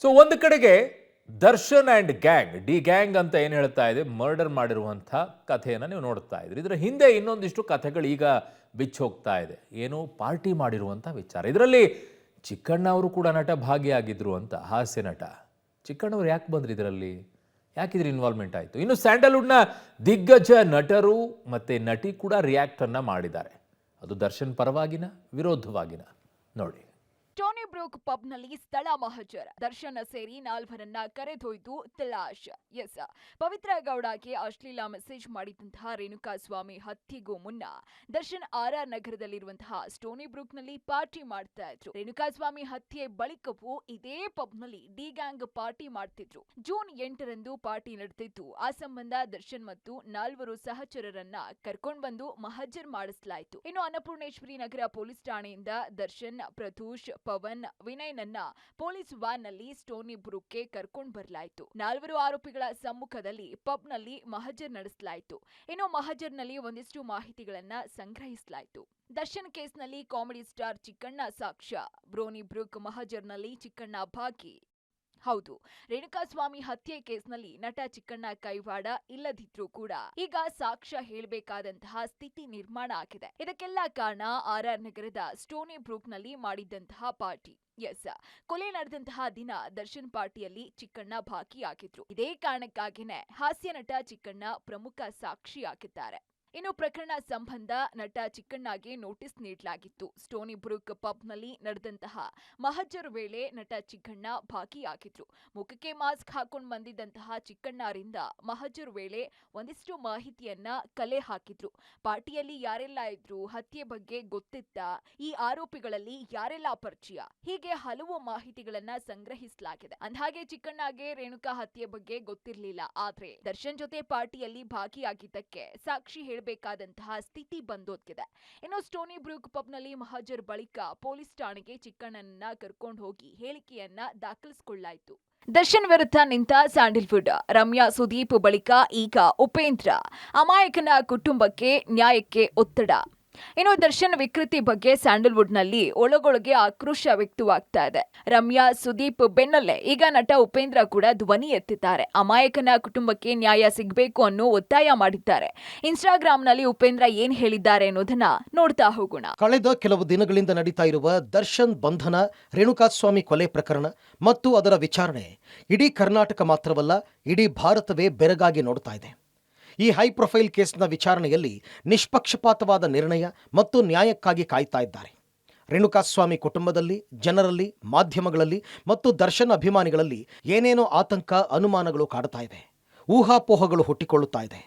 So ಒಂದು ಕಡೆಗೆ Darshan and gang D gang ಅಂತ ಏನು ಹೇಳ್ತಾ ಇದೆ, ಮರ್ಡರ್ ಮಾಡಿರುವಂಥ ಕಥೆಯನ್ನು ನೀವು ನೋಡ್ತಾ ಇದ್ರಿ. ಇದರ ಹಿಂದೆ ಇನ್ನೊಂದಿಷ್ಟು ಕಥೆಗಳು ಈಗ ಬಿಚ್ಚಿ ಹೋಗ್ತಾ ಇದೆ. ಏನು ಪಾರ್ಟಿ ಮಾಡಿರುವಂಥ ವಿಚಾರ. ಇದರಲ್ಲಿ ಚಿಕ್ಕಣ್ಣ ಅವರು ಕೂಡ ನಟ ಭಾಗಿಯಾಗಿದ್ರು ಅಂತ, ಹಾಸ್ಯ ನಟ ಚಿಕ್ಕಣ್ಣವ್ರು ಯಾಕೆ ಬಂದ್ರಿ ಇದರಲ್ಲಿ, ಯಾಕಿದ್ರ ಇನ್ವಾಲ್ವ್ಮೆಂಟ್ ಆಯಿತು? ಇನ್ನು ಸ್ಯಾಂಡಲ್ವುಡ್ನ ದಿಗ್ಗಜ ನಟರು ಮತ್ತು ನಟಿ ಕೂಡ ರಿಯಾಕ್ಟನ್ನು ಮಾಡಿದ್ದಾರೆ. ಅದು ದರ್ಶನ್ ಪರವಾಗಿನ ವಿರೋಧವಾಗಿನ ನೋಡಿ. ಸ್ಟೋನಿ ಬ್ರೂಕ್ ಪಬ್ನಲ್ಲಿ ಸ್ಥಳ ಮಹಜರ್. ದರ್ಶನ್ ಸೇರಿ 4ರನ್ನ ಕರೆದೊಯ್ದು ತಲಾಶ್. ಎಸ್, ಪವಿತ್ರ ಗೌಡಗೆ ಅಶ್ಲೀಲ ಮೆಸೇಜ್ ಮಾಡಿದಂತಹ ರೇಣುಕಾ ಸ್ವಾಮಿ ಹತ್ಯೆಗೂ ಮುನ್ನ ದರ್ಶನ್ ಆರ್ಆರ್ ನಗರದಲ್ಲಿರುವಂತಹ ಸ್ಟೋನಿ ಬ್ರೂಕ್ನಲ್ಲಿ ಪಾರ್ಟಿ ಮಾಡ್ತಾ ಇದ್ರು. ರೇಣುಕಾ ಸ್ವಾಮಿ ಹತ್ಯೆ ಬಳಿಕವೂ ಇದೇ ಪಬ್ನಲ್ಲಿ ಡಿ ಗ್ಯಾಂಗ್ ಪಾರ್ಟಿ ಮಾಡ್ತಿದ್ರು. ಜೂನ್ 8ರಂದು ಪಾರ್ಟಿ ನಡೆದಿದ್ದು, ಆ ಸಂಬಂಧ ದರ್ಶನ್ ಮತ್ತು 4 ಸಹಚರರನ್ನ ಕರ್ಕೊಂಡ್ ಬಂದು ಮಹಜರ್ ಮಾಡಿಸಲಾಯಿತು. ಇನ್ನು ಅನ್ನಪೂರ್ಣೇಶ್ವರಿ ನಗರ ಪೊಲೀಸ್ ಠಾಣೆಯಿಂದ ದರ್ಶನ್, ಪ್ರತೂಷ್, ಪವನ್, ವಿನಯ್ನನ್ನ ಪೊಲೀಸ್ ವ್ಯಾನ್ ನಲ್ಲಿ ಸ್ಟೋನಿ ಬ್ರೂಕ್ಗೆ ಕರ್ಕೊಂಡು ಬರಲಾಯಿತು. 4 ಆರೋಪಿಗಳ ಸಮ್ಮುಖದಲ್ಲಿ ಪಬ್ನಲ್ಲಿ ಮಹಜರ್ ನಡೆಸಲಾಯಿತು. ಇನ್ನು ಮಹಜರ್ನಲ್ಲಿ ಒಂದಿಷ್ಟು ಮಾಹಿತಿಗಳನ್ನ ಸಂಗ್ರಹಿಸಲಾಯಿತು. ದರ್ಶನ್ ಕೇಸ್ನಲ್ಲಿ ಕಾಮಿಡಿ ಸ್ಟಾರ್ ಚಿಕ್ಕಣ್ಣ ಸಾಕ್ಷ್ಯ. ಬ್ರೋನಿ ಬ್ರೂಕ್ ಮಹಜರ್ನಲ್ಲಿ ಚಿಕ್ಕಣ್ಣ ಭಾಗಿ. ಹೌದು, ರೇಣುಕಾ ಸ್ವಾಮಿ ಹತ್ಯೆ ಕೇಸ್ನಲ್ಲಿ ನಟ ಚಿಕ್ಕಣ್ಣ ಕೈವಾಡ ಇಲ್ಲದಿದ್ರೂ ಕೂಡ ಈಗ ಸಾಕ್ಷ್ಯ ಹೇಳಬೇಕಾದಂತಹ ಸ್ಥಿತಿ ನಿರ್ಮಾಣ ಆಗಿದೆ. ಇದಕ್ಕೆಲ್ಲ ಕಾರಣ ಆರ್ಆರ್ ನಗರದ ಸ್ಟೋನಿ ಬ್ರೂಕ್ನಲ್ಲಿ ಮಾಡಿದ್ದಂತಹ ಪಾರ್ಟಿ. ಎಸ್, ಕೊಲೆ ನಡೆದಂತಹ ದಿನ ದರ್ಶನ್ ಪಾರ್ಟಿಯಲ್ಲಿ ಚಿಕ್ಕಣ್ಣ ಭಾಗಿಯಾಗಿದ್ರು. ಇದೇ ಕಾರಣಕ್ಕಾಗಿನೇ ಹಾಸ್ಯ ನಟ ಚಿಕ್ಕಣ್ಣ ಪ್ರಮುಖ ಸಾಕ್ಷಿಯಾಗಿದ್ದಾರೆ. ಇನ್ನು ಪ್ರಕರಣ ಸಂಬಂಧ ನಟ ಚಿಕ್ಕಣ್ಣಗೆ ನೋಟಿಸ್ ನೀಡಲಾಗಿತ್ತು. ಸ್ಟೋನಿ ಬ್ರೂಕ್ ಪಬ್ನಲ್ಲಿ ನಡೆದಂತಹ ಮಹಜರ್ ವೇಳೆ ನಟ ಚಿಕ್ಕಣ್ಣ ಭಾಗಿಯಾಗಿದ್ರು. ಮುಖಕ್ಕೆ ಮಾಸ್ಕ್ ಹಾಕೊಂಡು ಬಂದಿದ್ದಂತಹ ಚಿಕ್ಕಣ್ಣರಿಂದ ಮಹಜರ್ ವೇಳೆ ಒಂದಿಷ್ಟು ಮಾಹಿತಿಯನ್ನ ಕಲೆ ಹಾಕಿದ್ರು. ಪಾರ್ಟಿಯಲ್ಲಿ ಯಾರೆಲ್ಲ ಇದ್ರು, ಹತ್ಯೆ ಬಗ್ಗೆ ಗೊತ್ತಿತ್ತಾ, ಈ ಆರೋಪಿಗಳಲ್ಲಿ ಯಾರೆಲ್ಲ ಪರಿಚಯ, ಹೀಗೆ ಹಲವು ಮಾಹಿತಿಗಳನ್ನ ಸಂಗ್ರಹಿಸಲಾಗಿದೆ. ಅಂದ್ಹಾಗೆ ಚಿಕ್ಕಣ್ಣಗೆ ರೇಣುಕಾ ಹತ್ಯೆ ಬಗ್ಗೆ ಗೊತ್ತಿರಲಿಲ್ಲ. ಆದ್ರೆ ದರ್ಶನ್ ಜೊತೆ ಪಾರ್ಟಿಯಲ್ಲಿ ಭಾಗಿಯಾಗಿದ್ದಕ್ಕೆ ಸಾಕ್ಷಿ ಬೇಕಾದಂತಹ ಸ್ಥಿತಿ ಬಂದೋದ್ಗಿದೆ. ಇನ್ನು ಸ್ಟೋನಿ ಬ್ರೂಕ್ ಪಬ್ನಲ್ಲಿ ಮಹಜರ್ ಬಳಿಕ ಪೊಲೀಸ್ ಠಾಣೆಗೆ ಚಿಕ್ಕಣ್ಣನನ್ನ ಕರ್ಕೊಂಡು ಹೋಗಿ ಹೇಳಿಕೆಯನ್ನ ದಾಖಲಿಸಿಕೊಳ್ಳಲಾಯಿತು. ದರ್ಶನ್ ವಿರುದ್ಧ ನಿಂತ ಸ್ಯಾಂಡಲ್ವುಡ್. ರಮ್ಯಾ ಸುದೀಪ್ ಬಳಿಕ ಈಗ ಉಪೇಂದ್ರ. ಅಮಾಯಕನ ಕುಟುಂಬಕ್ಕೆ ನ್ಯಾಯಕ್ಕೆ ಒತ್ತಡ. ಇನ್ನು ದರ್ಶನ್ ವಿಕೃತಿ ಬಗ್ಗೆ ಸ್ಯಾಂಡಲ್ವುಡ್ನಲ್ಲಿ ಒಳಗೊಳಗೆ ಆಕ್ರೋಶ ವ್ಯಕ್ತವಾಗ್ತಾ ಇದೆ. ರಮ್ಯಾ ಸುದೀಪ್ ಬೆನ್ನಲ್ಲೇ ಈಗ ನಟ ಉಪೇಂದ್ರ ಕೂಡ ಧ್ವನಿ ಎತ್ತಿದ್ದಾರೆ. ಅಮಾಯಕನ ಕುಟುಂಬಕ್ಕೆ ನ್ಯಾಯ ಸಿಗಬೇಕು ಅನ್ನೋ ಒತ್ತಾಯ ಮಾಡಿದ್ದಾರೆ. ಇನ್ಸ್ಟಾಗ್ರಾಂನಲ್ಲಿ ಉಪೇಂದ್ರ ಏನ್ ಹೇಳಿದ್ದಾರೆ ಅನ್ನೋದನ್ನ ನೋಡ್ತಾ ಹೋಗೋಣ. ಕಳೆದ ಕೆಲವು ದಿನಗಳಿಂದ ನಡೀತಾ ಇರುವ ದರ್ಶನ್ ಬಂಧನ, ರೇಣುಕಾಸ್ವಾಮಿ ಕೊಲೆ ಪ್ರಕರಣ ಮತ್ತು ಅದರ ವಿಚಾರಣೆ ಇಡೀ ಕರ್ನಾಟಕ ಮಾತ್ರವಲ್ಲ, ಇಡೀ ಭಾರತವೇ ಬೆರಗಾಗಿ ನೋಡ್ತಾ ಇದೆ. ಈ ಹೈ ಪ್ರೊಫೈಲ್ ಕೇಸ್ನ ವಿಚಾರಣೆಯಲ್ಲಿ ನಿಷ್ಪಕ್ಷಪಾತವಾದ ನಿರ್ಣಯ ಮತ್ತು ನ್ಯಾಯಕ್ಕಾಗಿ ಕಾಯ್ತಾ ಇದ್ದಾರೆ. ರೇಣುಕಾಸ್ವಾಮಿ ಕುಟುಂಬದಲ್ಲಿ, ಜನರಲ್ಲಿ, ಮಾಧ್ಯಮಗಳಲ್ಲಿ ಮತ್ತು ದರ್ಶನ್ ಅಭಿಮಾನಿಗಳಲ್ಲಿ ಏನೇನೋ ಆತಂಕ, ಅನುಮಾನಗಳು ಕಾಡ್ತಾ ಇವೆ. ಊಹಾಪೋಹಗಳು ಹುಟ್ಟಿಕೊಳ್ಳುತ್ತಾ ಇದೆ.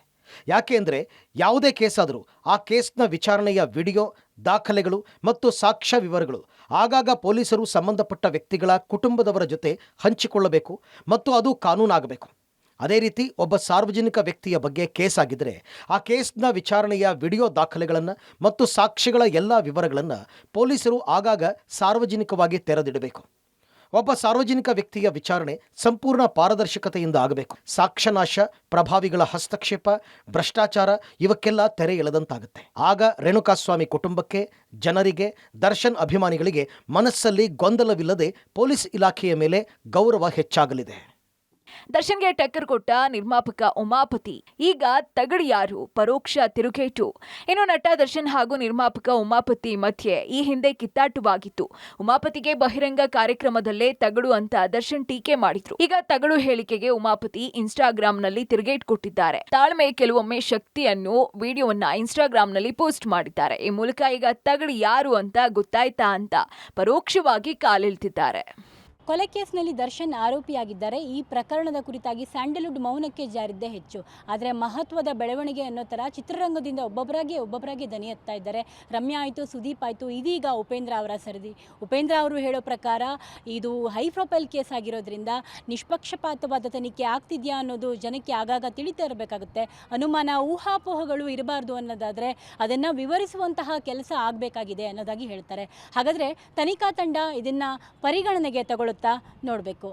ಯಾಕೆ ಅಂದರೆ ಯಾವುದೇ ಕೇಸಾದರೂ ಆ ಕೇಸ್ನ ವಿಚಾರಣೆಯ ವಿಡಿಯೋ, ದಾಖಲೆಗಳು ಮತ್ತು ಸಾಕ್ಷ್ಯ ವಿವರಗಳು ಆಗಾಗ ಪೊಲೀಸರು ಸಂಬಂಧಪಟ್ಟ ವ್ಯಕ್ತಿಗಳ ಕುಟುಂಬದವರ ಜೊತೆ ಹಂಚಿಕೊಳ್ಳಬೇಕು ಮತ್ತು ಅದು ಕಾನೂನಾಗಬೇಕು. ಅದೇ ರೀತಿ ಒಬ್ಬ ಸಾರ್ವಜನಿಕ ವ್ಯಕ್ತಿಯ ಬಗ್ಗೆ ಕೇಸ್ ಆಗಿದ್ದರೆ ಆ ಕೇಸ್ನ ವಿಚಾರಣೆಯ ವಿಡಿಯೋ ದಾಖಲೆಗಳನ್ನು ಮತ್ತು ಸಾಕ್ಷಿಗಳ ಎಲ್ಲ ವಿವರಗಳನ್ನು ಪೊಲೀಸರು ಆಗಾಗ ಸಾರ್ವಜನಿಕವಾಗಿ ತೆರೆದಿಡಬೇಕು. ಒಬ್ಬ ಸಾರ್ವಜನಿಕ ವ್ಯಕ್ತಿಯ ವಿಚಾರಣೆ ಸಂಪೂರ್ಣ ಪಾರದರ್ಶಕತೆಯಿಂದ ಆಗಬೇಕು. ಸಾಕ್ಷ್ಯನಾಶ, ಪ್ರಭಾವಿಗಳ ಹಸ್ತಕ್ಷೇಪ, ಭ್ರಷ್ಟಾಚಾರ ಇವಕ್ಕೆಲ್ಲ ತೆರೆ ಎಳೆದಂತಾಗುತ್ತೆ. ಆಗ ರೇಣುಕಾಸ್ವಾಮಿ ಕುಟುಂಬಕ್ಕೆ, ಜನರಿಗೆ, ದರ್ಶನ್ ಅಭಿಮಾನಿಗಳಿಗೆ ಮನಸ್ಸಲ್ಲಿ ಗೊಂದಲವಿಲ್ಲದೆ ಪೊಲೀಸ್ ಇಲಾಖೆಯ ಮೇಲೆ ಗೌರವ ಹೆಚ್ಚಾಗಲಿದೆ. ದರ್ಶನ್ಗೆ ಟಕ್ಕರ್ ಕೊಟ್ಟ ನಿರ್ಮಾಪಕ ಉಮಾಪತಿ ಈಗ ತಗಡು ಯಾರು? ಪರೋಕ್ಷ ತಿರುಗೇಟು. ಇನ್ನು ನಟ ದರ್ಶನ್ ಹಾಗೂ ನಿರ್ಮಾಪಕ ಉಮಾಪತಿ ಮಧ್ಯೆ ಈ ಹಿಂದೆ ಕಿತ್ತಾಟವಾಗಿತ್ತು. ಉಮಾಪತಿಗೆ ಬಹಿರಂಗ ಕಾರ್ಯಕ್ರಮದಲ್ಲೇ ತಗಡು ಅಂತ ದರ್ಶನ್ ಟೀಕೆ ಮಾಡಿದ್ರು. ಈಗ ತಗಡು ಹೇಳಿಕೆಗೆ ಉಮಾಪತಿ ಇನ್ಸ್ಟಾಗ್ರಾಂನಲ್ಲಿ ತಿರುಗೇಟ್ ಕೊಟ್ಟಿದ್ದಾರೆ. ತಾಳ್ಮೆ ಕೆಲವೊಮ್ಮೆ ಶಕ್ತಿ ಅನ್ನೋ ವಿಡಿಯೋವನ್ನ ಇನ್ಸ್ಟಾಗ್ರಾಂನಲ್ಲಿ ಪೋಸ್ಟ್ ಮಾಡಿದ್ದಾರೆ. ಈ ಮೂಲಕ ಈಗ ತಗಡು ಯಾರು ಅಂತ ಗೊತ್ತಾಯ್ತಾ ಅಂತ ಪರೋಕ್ಷವಾಗಿ ಕಾಲಿಳ್ತಿದ್ದಾರೆ. ಕೊಲೆ ಕೇಸ್ನಲ್ಲಿ ದರ್ಶನ್ ಆರೋಪಿಯಾಗಿದ್ದಾರೆ. ಈ ಪ್ರಕರಣದ ಕುರಿತಾಗಿ ಸ್ಯಾಂಡಲ್ವುಡ್ ಮೌನಕ್ಕೆ ಜಾರಿದ್ದೇ ಹೆಚ್ಚು. ಆದರೆ ಮಹತ್ವದ ಬೆಳವಣಿಗೆ ಅನ್ನೋ ಥರ ಚಿತ್ರರಂಗದಿಂದ ಒಬ್ಬೊಬ್ಬರಾಗೆ ದನಿ ಎತ್ತಾ ಇದ್ದಾರೆ. ರಮ್ಯಾ ಆಯಿತು, ಸುದೀಪ್ ಆಯಿತು, ಇದೀಗ ಉಪೇಂದ್ರ ಅವರ ಸರದಿ. ಉಪೇಂದ್ರ ಅವರು ಹೇಳೋ ಪ್ರಕಾರ ಇದು ಹೈ ಪ್ರೊಫೈಲ್ ಕೇಸ್ ಆಗಿರೋದ್ರಿಂದ ನಿಷ್ಪಕ್ಷಪಾತವಾದ ತನಿಖೆ ಆಗ್ತಿದೆಯಾ ಅನ್ನೋದು ಜನಕ್ಕೆ ಆಗಾಗ ತಿಳಿತಾ ಇರಬೇಕಾಗುತ್ತೆ. ಅನುಮಾನ, ಊಹಾಪೋಹಗಳು ಇರಬಾರ್ದು ಅನ್ನೋದಾದರೆ ಅದನ್ನು ವಿವರಿಸುವಂತಹ ಕೆಲಸ ಆಗಬೇಕಾಗಿದೆ ಅನ್ನೋದಾಗಿ ಹೇಳ್ತಾರೆ. ಹಾಗಾದರೆ ತನಿಖಾ ತಂಡ ಇದನ್ನು ಪರಿಗಣನೆಗೆ ತಗೊಳ್ಳುತ್ತಾ ನೋಡಬೇಕು.